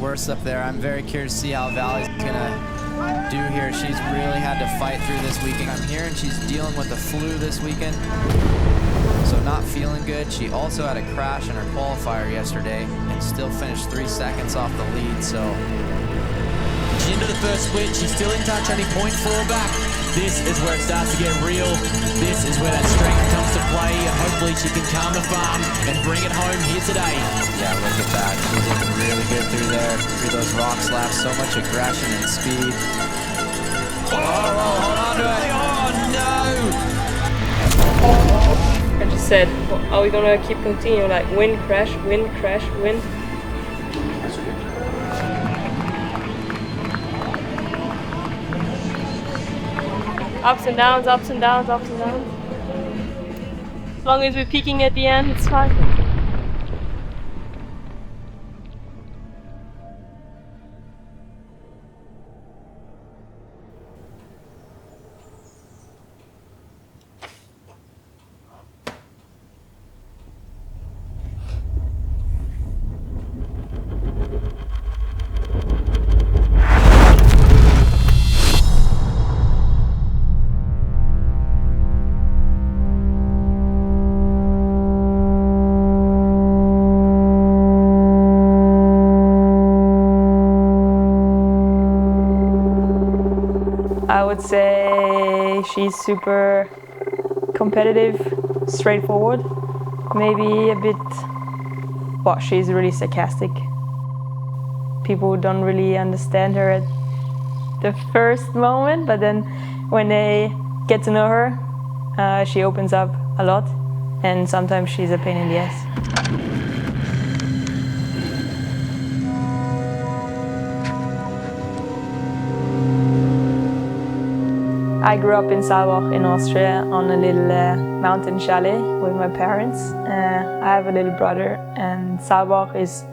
worse up there. I'm very curious to see how Vali's gonna do here. She's really had to fight through this weekend. I'm hearing she's dealing with the flu this weekend, so not feeling good. She also had a crash in her qualifier yesterday and still finished 3 seconds off the lead, so. She's into the first split, she's still in touch, only 0.4 back. This is where it starts to get real. This is where that strength comes to play, and hopefully she can calm the farm and bring it home here today. Yeah, look at that. She's looking really good through there, through those rock slaps. So much aggression and speed. Oh, hold on to it. Oh, no. I just said, well, are we gonna keep continuing? Like, win, crash, win, crash, win. Ups and downs, ups and downs, ups and downs. As long as we're peaking at the end, it's fine. I would say she's super competitive, straightforward, maybe a bit, well, she's really sarcastic. People don't really understand her at the first moment, but then when they get to know her, she opens up a lot, and sometimes she's a pain in the ass. I grew up in Saalbach in Austria on a little mountain chalet with my parents. I have a little brother, and Saalbach is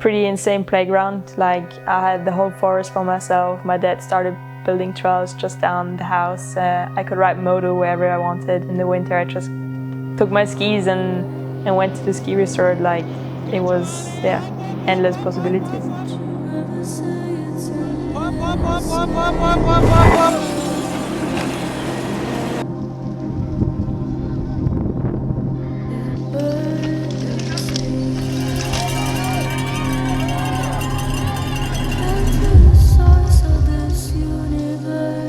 pretty insane playground. Like, I had the whole forest for myself. My dad started building trails just down the house. I could ride moto wherever I wanted. In the winter I just took my skis and went to the ski resort. Like, it was, yeah, endless possibilities.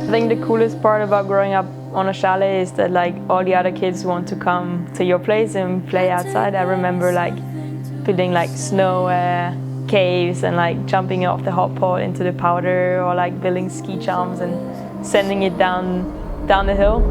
I think the coolest part about growing up on a chalet is that, like, all the other kids want to come to your place and play outside. I remember, like, building like snow caves and like jumping off the hot pot into the powder, or like building ski jumps and sending it down the hill.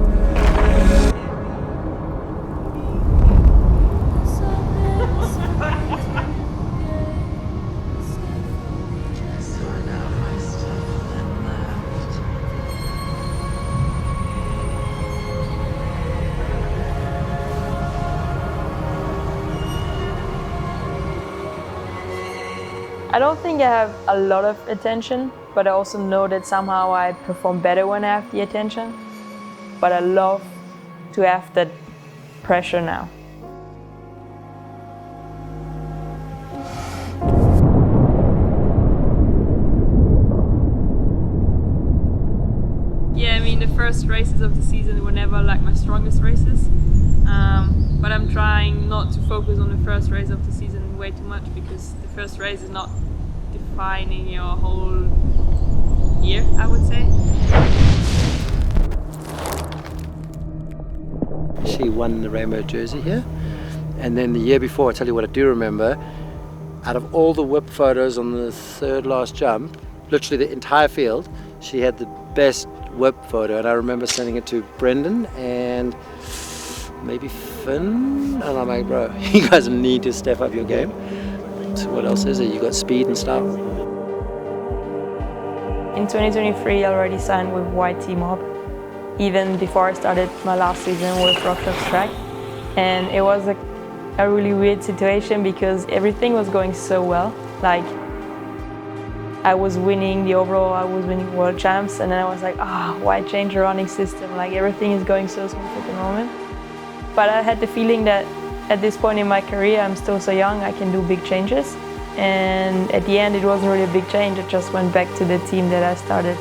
I don't think I have a lot of attention, but I also know that somehow I perform better when I have the attention. But I love to have that pressure now. Yeah, I mean, the first races of the season were never like my strongest races. But I'm trying not to focus on the first race of the season way too much, because the first race is not defining your whole year, I would say. She won the rainbow jersey here. And then the year before, I tell you what I do remember, out of all the whip photos on the third last jump, literally the entire field, she had the best whip photo. And I remember sending it to Brendan and maybe Finn, and I'm like, bro, you guys need to step up your game. So what else is it? You got speed and stuff. In 2023, I already signed with YT Mob, even before I started my last season with RockShox Track. And it was a really weird situation because everything was going so well. Like, I was winning the overall, I was winning world champs, and then I was like, why change the running system? Like, everything is going so smooth at the moment. But I had the feeling that at this point in my career, I'm still so young, I can do big changes. And at the end, it wasn't really a big change. I just went back to the team that I started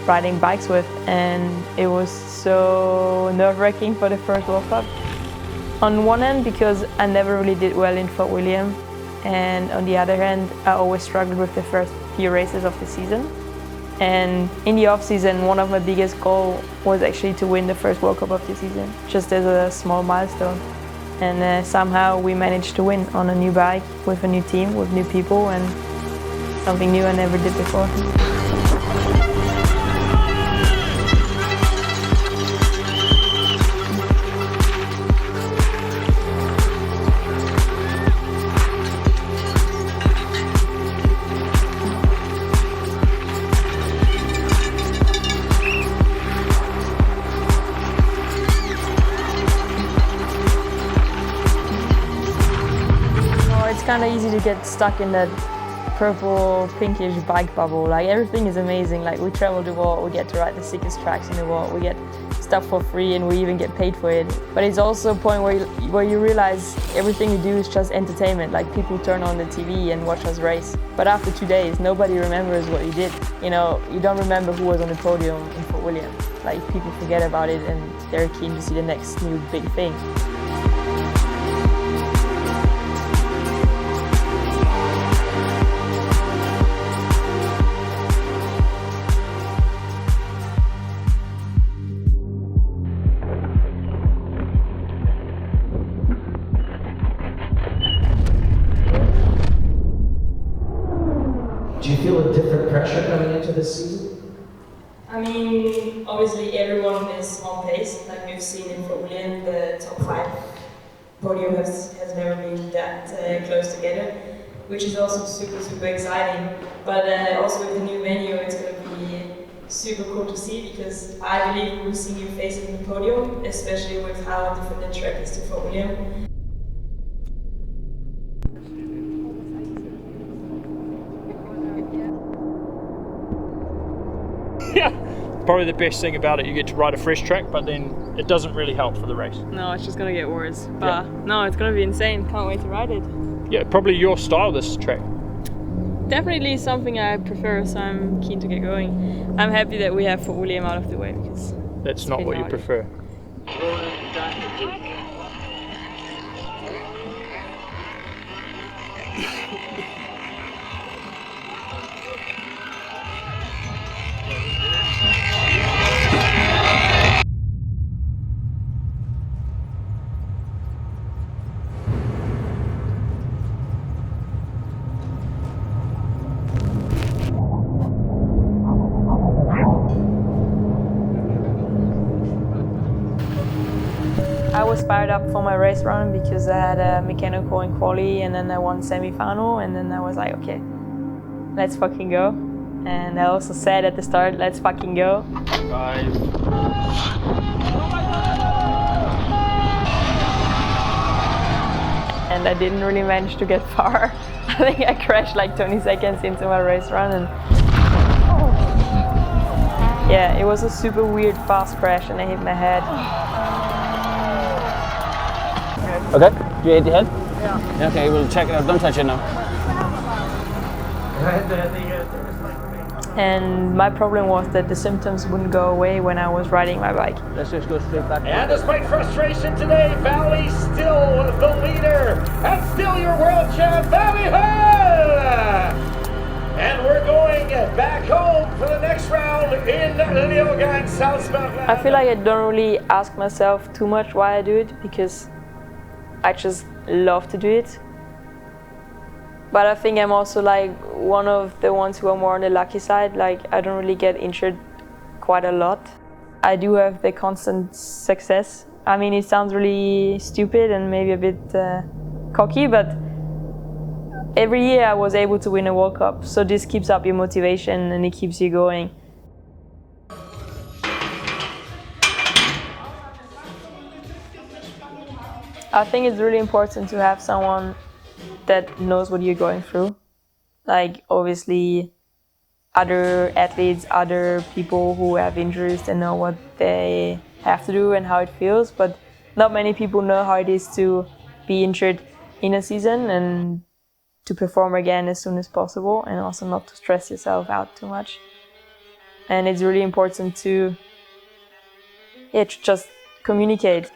riding bikes with, and it was so nerve-wracking for the first World Cup. On one hand, because I never really did well in Fort William, and on the other hand, I always struggled with the first few races of the season. And in the off-season, one of my biggest goals was actually to win the first World Cup of the season, just as a small milestone. And somehow we managed to win on a new bike, with a new team, with new people, and something new I never did before. It's kind of easy to get stuck in that purple, pinkish bike bubble. Like, everything is amazing. Like, we travel the world, we get to ride the sickest tracks in the world, we get stuff for free, and we even get paid for it. But it's also a point where you realize everything you do is just entertainment. Like, people turn on the TV and watch us race. But after 2 days, nobody remembers what you did. You know, you don't remember who was on the podium in Fort William. Like, people forget about it and they're keen to see the next new big thing. Do you feel a different pressure coming into this season? I mean, obviously everyone is on pace. Like we've seen in Fort William, the top 5 podium has never been that close together, which is also super exciting. But also with the new venue, it's going to be super cool to see, because I believe we'll see new faces in the podium, especially with how different the track is to Fort William. Yeah, probably the best thing about it, you get to ride a fresh track, but then it doesn't really help for the race. No, it's just gonna get worse. But no, it's gonna be insane. Can't wait to ride it. Yeah, probably your style, this track. Definitely something I prefer, so I'm keen to get going. I'm happy that we have Fort William out of the way, because that's not what you prefer. I was fired up for my race run because I had a mechanical in quali, and then I won semi-final, and then I was like, okay, let's fucking go. And I also said at the start, let's fucking go. 5. And I didn't really manage to get far. I think I crashed like 20 seconds into my race run, and yeah, it was a super weird fast crash, and I hit my head. Okay, do you hit your head? Yeah. Okay, we'll check it out. Don't touch it now. And my problem was that the symptoms wouldn't go away when I was riding my bike. Let's just go straight back. And despite frustration today, Vali still the leader and still your world champ, Vali Hull! And we're going back home for the next round in Leogang, South Scotland. I feel like I don't really ask myself too much why I do it, because I just love to do it. But I think I'm also like one of the ones who are more on the lucky side. Like, I don't really get injured quite a lot. I do have the constant success. I mean, it sounds really stupid and maybe a bit cocky, but every year I was able to win a World Cup. So this keeps up your motivation and it keeps you going. I think it's really important to have someone that knows what you're going through. Like, obviously, other athletes, other people who have injuries, they know what they have to do and how it feels, but not many people know how it is to be injured in a season, and to perform again as soon as possible, and also not to stress yourself out too much. And it's really important to just communicate.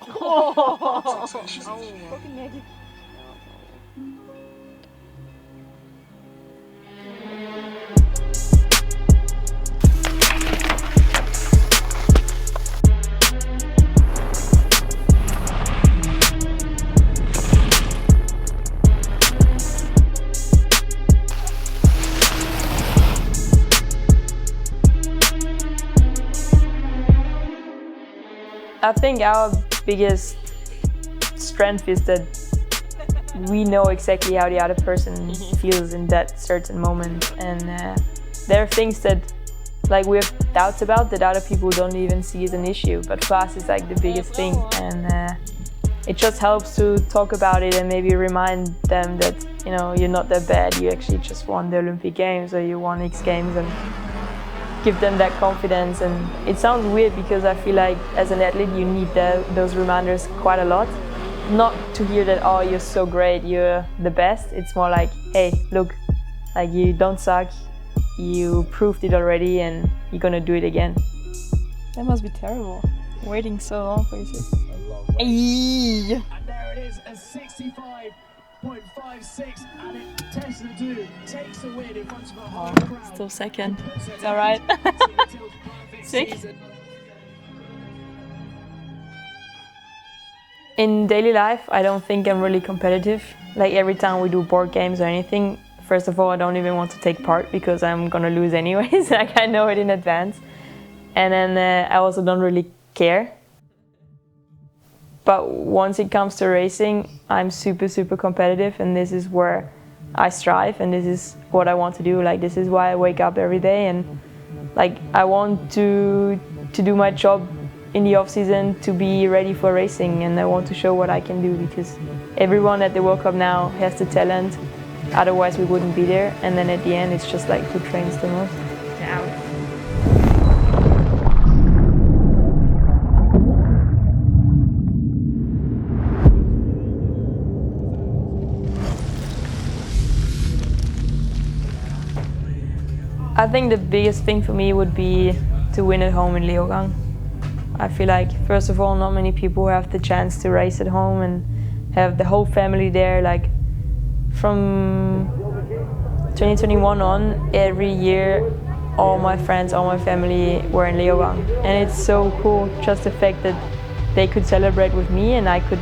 I think our biggest strength is that we know exactly how the other person feels in that certain moment, and there are things that like we have doubts about that other people don't even see as an issue, but for us it's like the biggest thing, and it just helps to talk about it and maybe remind them that, you know, you're not that bad, you actually just won the Olympic Games or you won X Games, and give them that confidence. And it sounds weird because I feel like as an athlete you need those reminders quite a lot. Not to hear that, oh, you're so great, you're the best. It's more like, hey, look, like you don't suck, you proved it already and you're gonna do it again. That must be terrible, waiting so long for you to... And there it is, a 65.56, and it tests the do, takes the win in front of a whole crowd. Still second, it's alright. Sick. In daily life, I don't think I'm really competitive. Like every time we do board games or anything, first of all, I don't even want to take part because I'm gonna lose anyways, like I know it in advance. And then I also don't really care. But once it comes to racing, I'm super, super competitive, and this is where I strive, and this is what I want to do. Like this is why I wake up every day, and like I want to do my job in the off season to be ready for racing, and I want to show what I can do, because everyone at the World Cup now has the talent, otherwise we wouldn't be there. And then at the end, it's just like who trains the most. Yeah. I think the biggest thing for me would be to win at home in Leogang. I feel like, first of all, not many people have the chance to race at home and have the whole family there. Like from 2021 on, every year, all my friends, all my family were in Leogang. And it's so cool, just the fact that they could celebrate with me and I could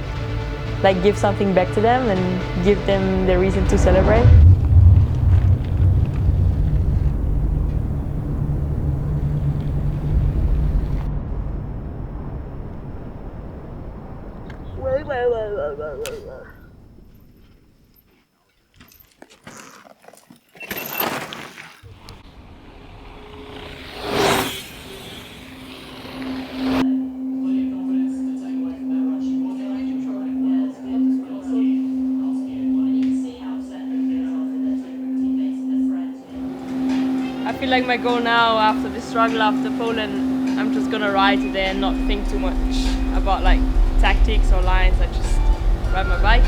like give something back to them and give them the reason to celebrate. I feel like my goal now, after the struggle after Poland, I'm just gonna ride today and not think too much about like tactics or lines. I just ride my bike.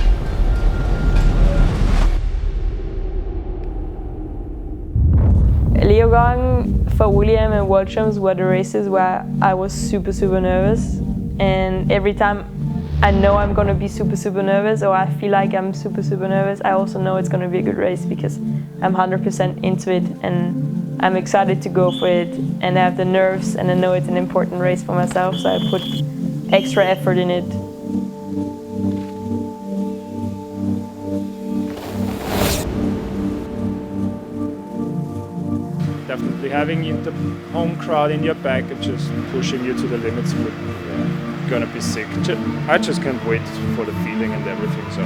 Leogang for William and World Champs were the races where I was super, super nervous. And every time I know I'm gonna be super, super nervous, or I feel like I'm super, super nervous, I also know it's gonna be a good race because I'm 100% into it and I'm excited to go for it, and I have the nerves and I know it's an important race for myself, so I put extra effort in it. Definitely having the home crowd in your back and just pushing you to the limits would gonna be sick. I just can't wait for the feeling and everything. So,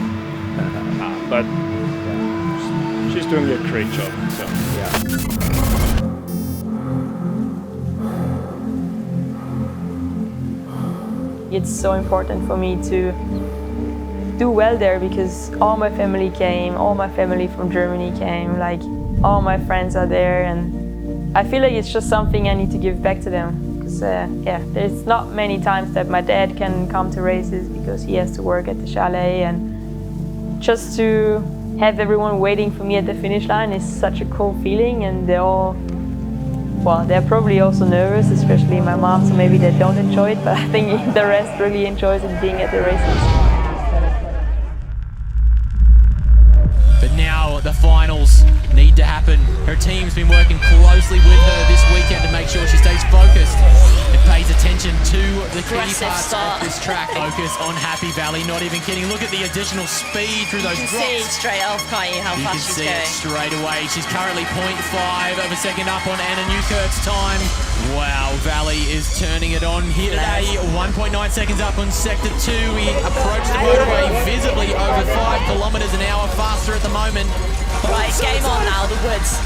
but she's doing a great job. So yeah. It's so important for me to do well there because all my family came, all my family from Germany came, like all my friends are there, and I feel like it's just something I need to give back to them. Because yeah, there's not many times that my dad can come to races because he has to work at the chalet, and just to have everyone waiting for me at the finish line is such a cool feeling, and they're probably also nervous, especially my mom, so maybe they don't enjoy it, but I think the rest really enjoys it being at the races. But now the finals need to happen. Her team's been working closely with her this weekend to make sure she stays focused and pays attention to the key parts of this track. Focus on Happy Valley, not even kidding. Look at the additional speed through those drops. You can see straight off, can't you, how fast she's going? You can see it straight away. She's currently 0.5 of a second up on Anna Newkirk's time. Wow, Vali is turning it on here today. 1.9 seconds up on Sector 2. We approach the motorway visibly over 5 kilometers an hour faster at the moment. Right, game on now, the woods.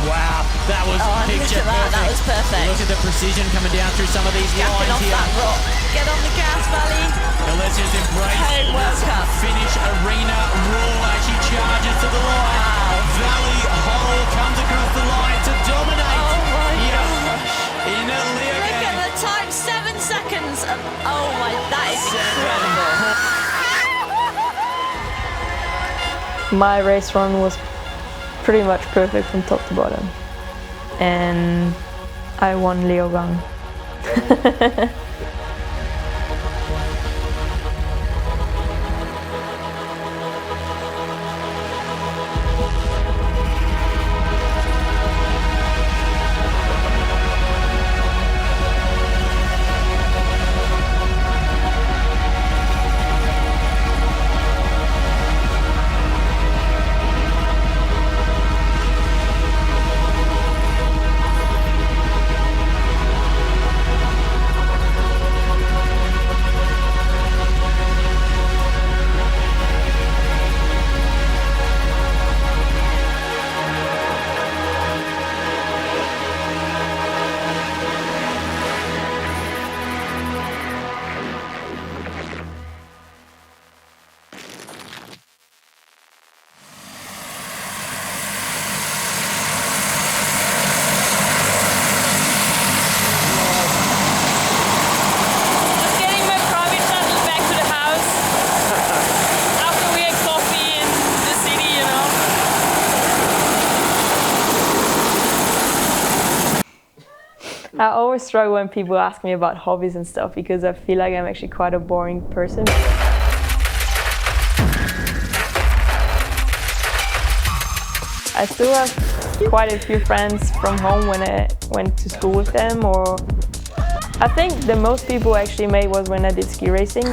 Wow, that was picture perfect. That was perfect. Look at the precision coming down through some of these lines off here. That rock. Get on the gas, Vali. Now let's just embrace World Cup. finish arena roar as she charges to the line. Wow. Vali Hall comes across the line to dominate. Oh my gosh. In a Lear Look at the time, 7 seconds. Oh my, that is incredible. My race run was pretty much perfect from top to bottom, and I won Leogang. I always struggle when people ask me about hobbies and stuff because I feel like I'm actually quite a boring person. I still have quite a few friends from home when I went to school with them, or I think the most people I actually made was when I did ski racing.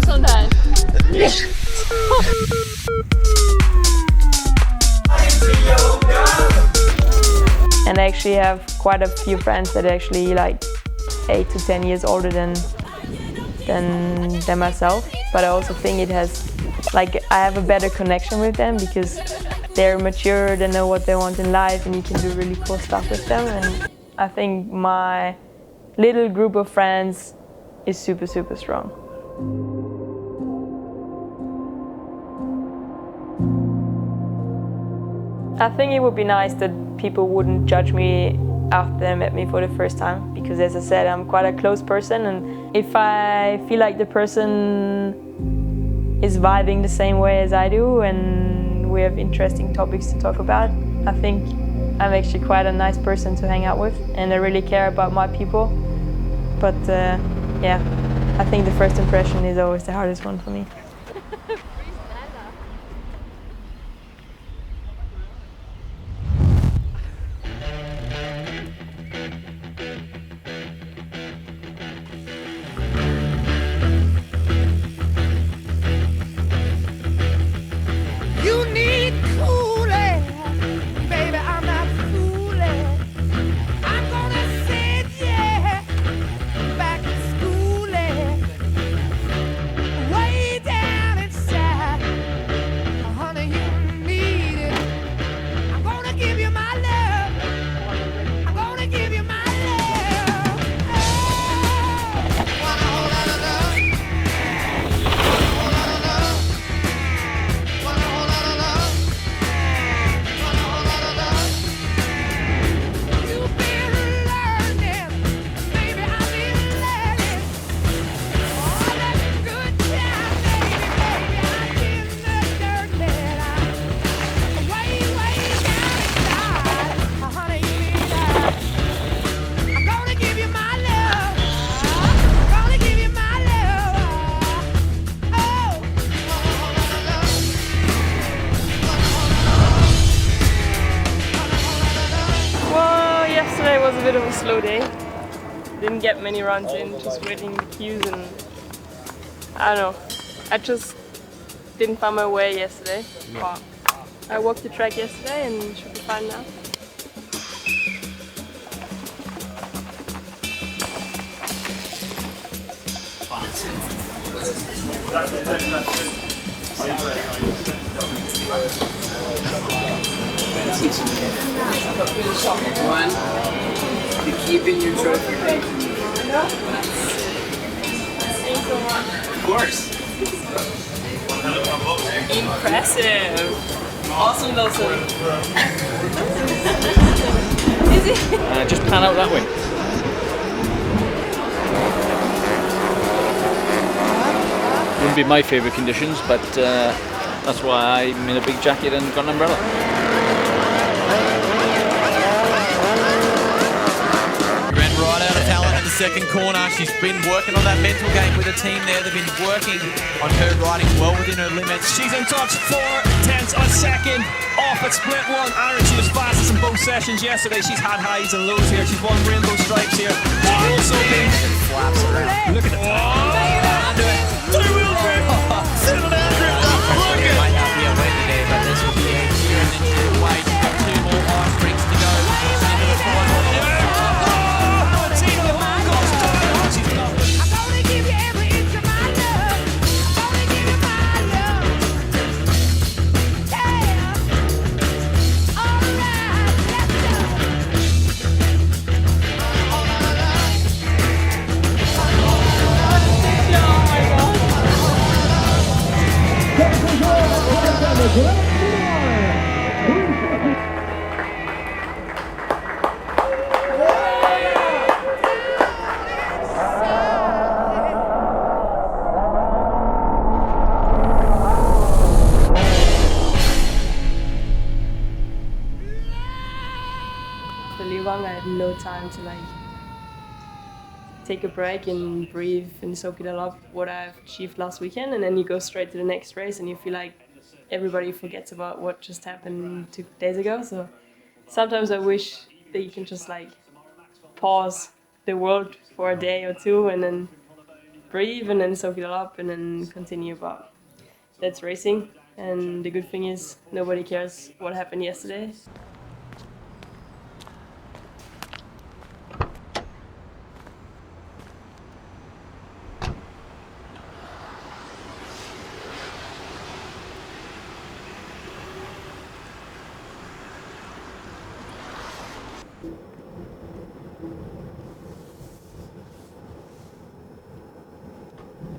Sometimes. And I actually have quite a few friends that are actually like 8 to 10 years older than myself. But I also think it has, like, I have a better connection with them because they're mature, they know what they want in life, and you can do really cool stuff with them. And I think my little group of friends is super, super strong. I think it would be nice that people wouldn't judge me after they met me for the first time, because as I said, I'm quite a close person, and if I feel like the person is vibing the same way as I do and we have interesting topics to talk about, I think I'm actually quite a nice person to hang out with, and I really care about my people. But yeah, I think the first impression is always the hardest one for me. Way down inside. bit of a slow day. Didn't get many runs in, just waiting the queues, and I don't know. I just didn't find my way yesterday. But I walked the track yesterday and should be fine now. One, to keep in your trophy. Of course. Impressive. Awesome, Wilson. Is it? Just pan out that way. Wouldn't be my favourite conditions, but that's why I'm in a big jacket and got an umbrella. Ran right out of talent in the second corner. She's been working on that mental game with the team there. They've been working on her riding well within her limits. She's in touch 4/10 on second. Off at split one. Aaron, she was fastest in both sessions yesterday. She's had highs and lows here. She's won rainbow stripes here. She's also been Flaps around. look at the two-wheel grip. Citadelle grip. Look It at might not be a win today, but this will be a year and then she'll wait. She's got 2 more hard springs to go. She's into the final. I had no time to take a break and breathe and soak it all up what I've achieved last weekend, and then you go straight to the next race and you feel like everybody forgets about what just happened 2 days ago. So sometimes I wish that you can just pause the world for a day or two and then breathe and then soak it all up and then continue. But that's racing, and the good thing is nobody cares what happened yesterday.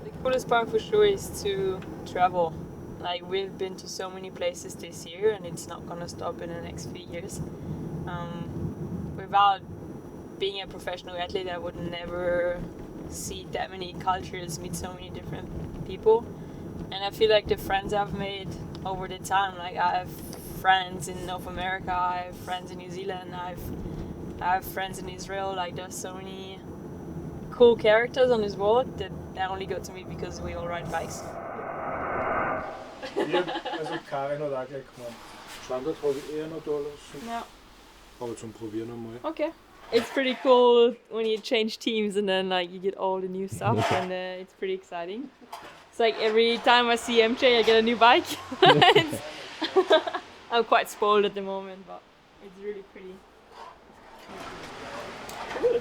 The coolest part for sure is to travel. We've been to so many places this year, and it's not gonna stop in the next few years. Without being a professional athlete, I would never see that many cultures, meet so many different people. And I feel like the friends I've made over the time, I have friends in North America, I have friends in New Zealand, I have friends in Israel. There's so many cool characters on this world that only got to meet because we all ride bikes. Karin og Daglig kommer. Andre tror vi $1 Yeah. Og zum Probieren nochmal. Okay. It's pretty cool when you change teams and then you get all the new stuff, and it's pretty exciting. It's every time I see MJ, I get a new bike. I'm quite spoiled at the moment, but it's really pretty. Cool.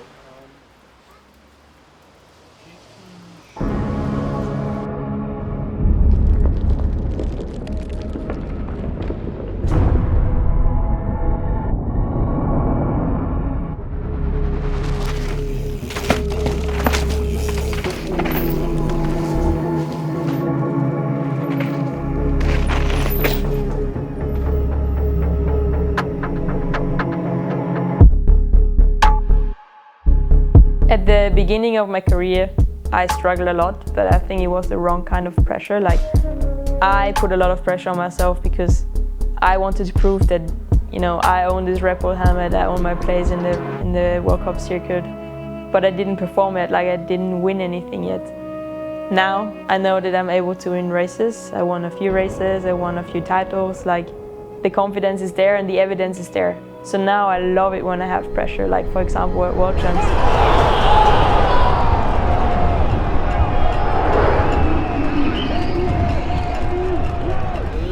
At the beginning of my career, I struggled a lot, but I think it was the wrong kind of pressure. I put a lot of pressure on myself because I wanted to prove that, I own this Red Bull helmet, I own my place in the World Cup circuit, but I didn't perform yet. I didn't win anything yet. Now I know that I'm able to win races. I won a few races, I won a few titles. The confidence is there and the evidence is there. So now I love it when I have pressure, like for example at World Champs.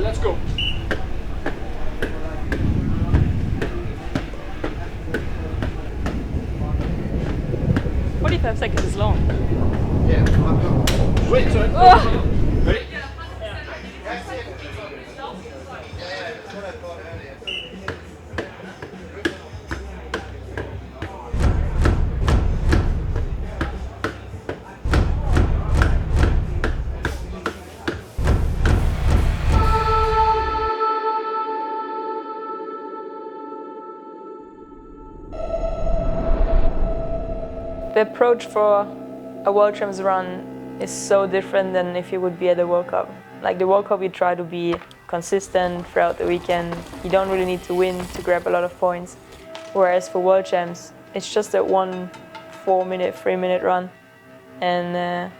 Let's go. 45 seconds is long. Yeah. Wait, sorry. Oh. Ready? The approach for a World Champs run is so different than if you would be at the World Cup. Like the World Cup, you try to be consistent throughout the weekend. You don't really need to win to grab a lot of points. Whereas for World Champs, it's just that 1 4-minute, 3-minute run. And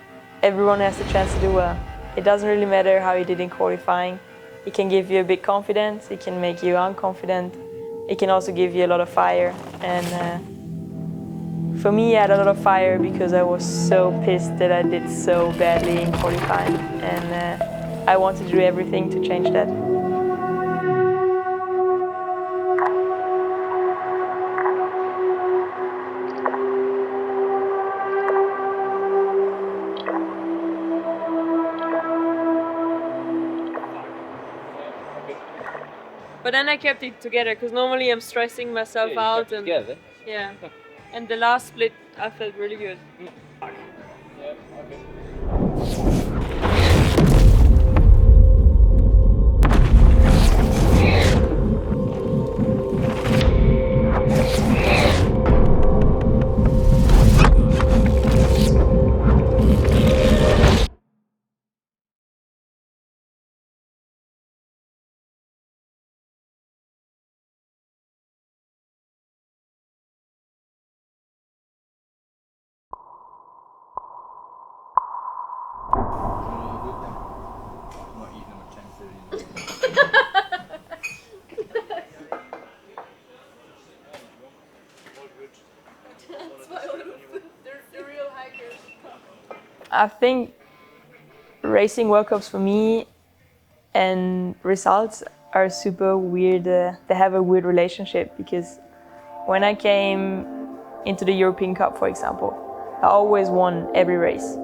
everyone has the chance to do well. It doesn't really matter how you did in qualifying. It can give you a big confidence, it can make you unconfident. It can also give you a lot of fire. And for me, I had a lot of fire because I was so pissed that I did so badly in qualifying, and I wanted to do everything to change that. But then I kept it together because normally I'm stressing myself out. And yeah. And the last split, I felt really good. I think racing World Cups for me and results are super weird. They have a weird relationship because when I came into the European Cup, for example, I always won every race.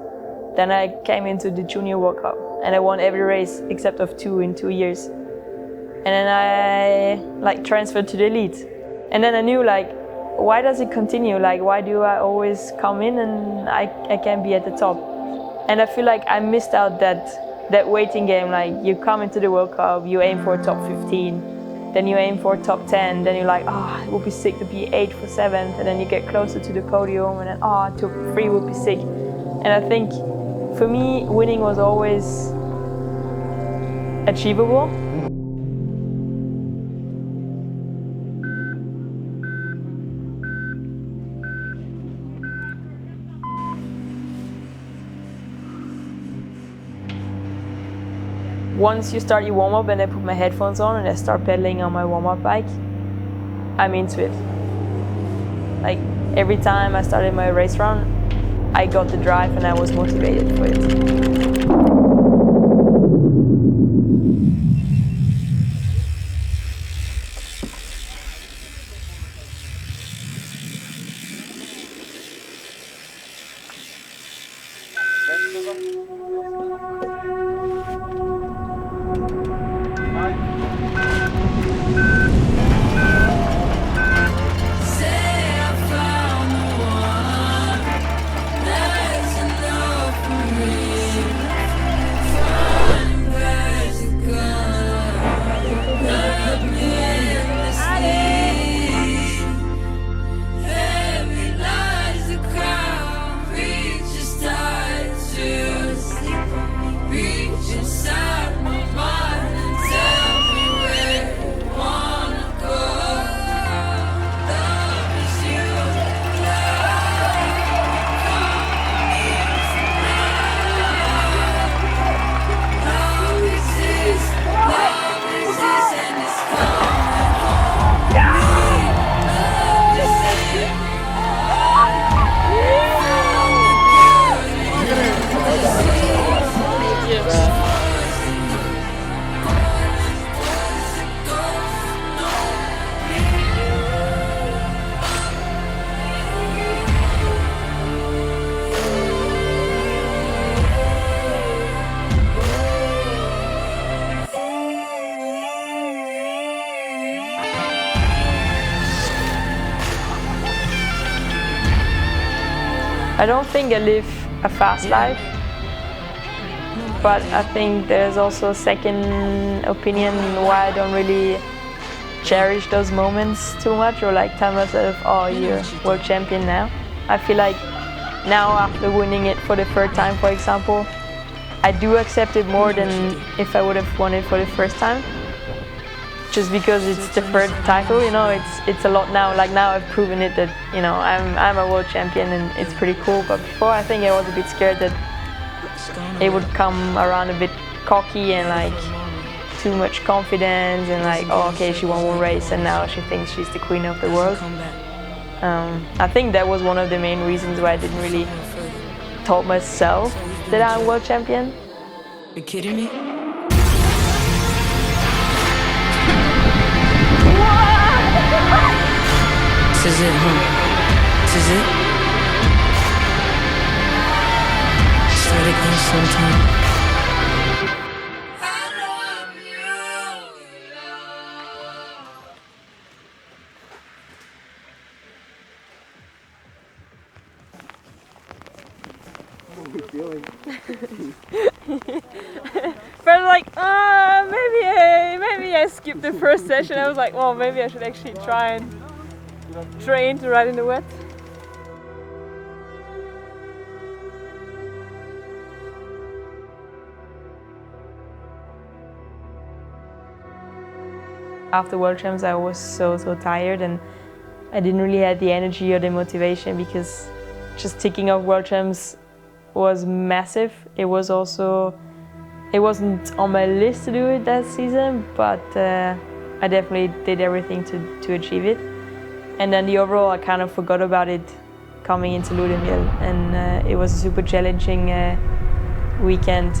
Then I came into the Junior World Cup and I won every race except of 2 in 2 years. And then I transferred to the elite. And then I knew why does it continue? Why do I always come in and I can't be at the top? And I feel like I missed out that waiting game. You come into the World Cup, you aim for top 15, then you aim for top 10, then you're like, it would be sick to be 8th or 7th, and then you get closer to the podium, and then top 3 would be sick. And I think for me, winning was always achievable. Once you start your warm-up and I put my headphones on and I start pedaling on my warm-up bike, I'm into it. Every time I started my race run, I got the drive and I was motivated for it. I don't think I live a fast life, but I think there's also a second opinion why I don't really cherish those moments too much, or like tell myself, oh, you're world champion now. I feel like now, after winning it for the third time, for example, I do accept it more than if I would have won it for the first time. Just because it's the third title, you know, it's a lot now. Like now I've proven it that, you know, I'm a world champion and it's pretty cool. But before I think I was a bit scared that it would come around a bit cocky and like too much confidence and like, oh, okay, she won one race and now she thinks she's the queen of the world. I think that was one of the main reasons why I didn't really told myself that I'm world champion. You kidding me? This is it, huh? This is it? Start again sometime. But like, maybe I skipped the first session. I was like, well, maybe I should actually try and train to ride in the wet. After World Champs, I was so tired and I didn't really have the energy or the motivation because just ticking off World Champs was massive. It was also, it wasn't on my list to do it that season, but I definitely did everything to achieve it. And then the overall, I kind of forgot about it coming into Ludemil, and it was a super challenging weekend.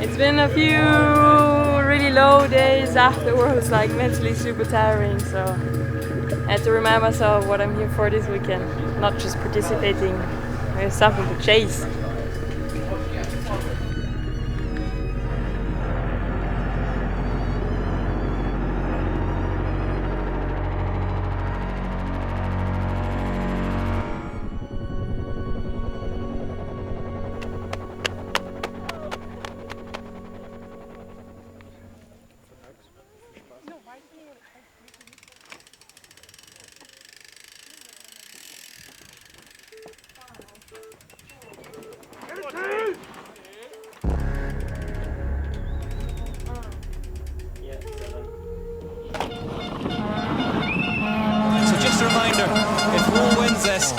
It's been a few really low days afterwards, like mentally super tiring, so I had to remind myself what I'm here for this weekend, not just participating. There's something to chase.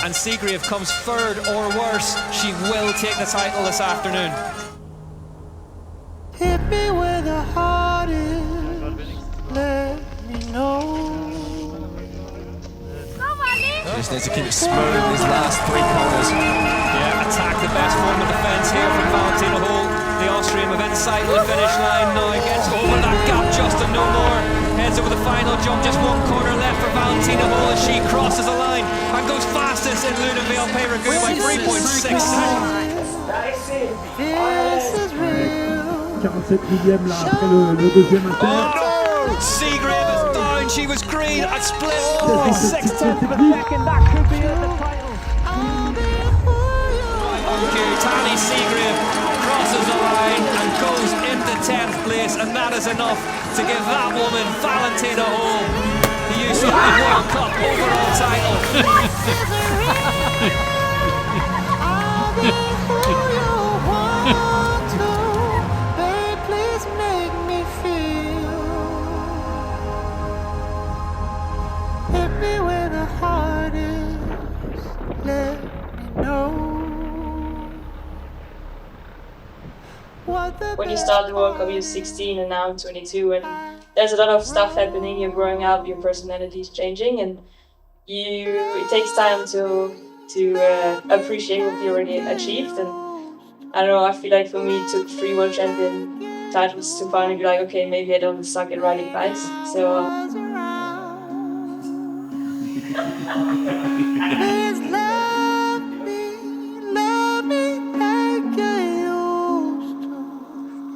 And Sigrid comes third or worse, she will take the title this afternoon. Hit me where the heart is, let me know. Just needs to keep it smooth these last three corners. Yeah, attack the best form of defence here from Valentina Hall. The Austrian within sight of the finish line now, gets over that gap just and no more. Heads over the final jump, just one corner left for Valentina Hall as she crosses the line and goes fastest in Ludemil Peyregout by 3.6 seconds. 47 millième là après le deuxième inter. Oh no! Sigrid is down, she was green at split 6/10 of a second, that could be the title. Tani Sigrid crosses the line and goes into 10th place, and that is enough to give that woman, Valentina Hall, the UCI World Cup overall title. When you start the World Cup, you're 16 and now I'm 22, and there's a lot of stuff happening. You're growing up, your personality is changing, and it takes time to appreciate what you already achieved. And I don't know, I feel like for me it took 3 world champion titles to finally be like, okay, maybe I don't suck at riding bikes. So Please love me like you used to.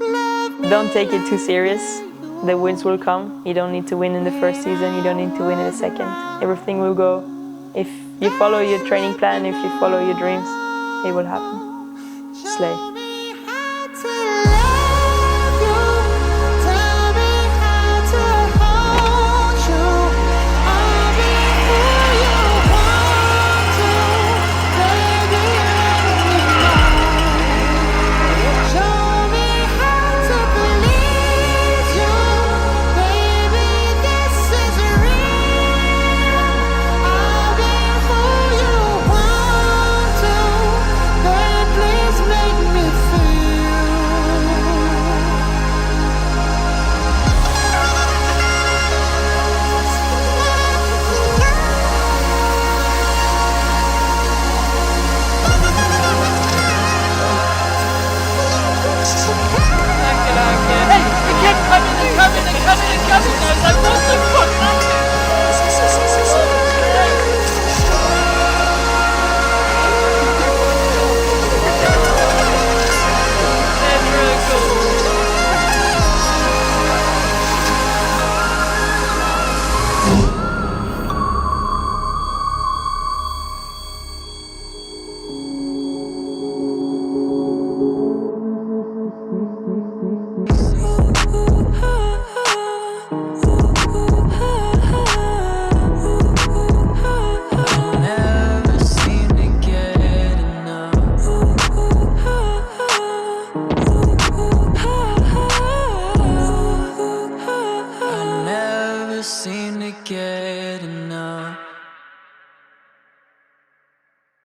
Love me. don't take it too serious. The wins will come. You don't need to win in the first season, you don't need to win in the second. Everything will go. If you follow your training plan, if you follow your dreams, it will happen. Slay.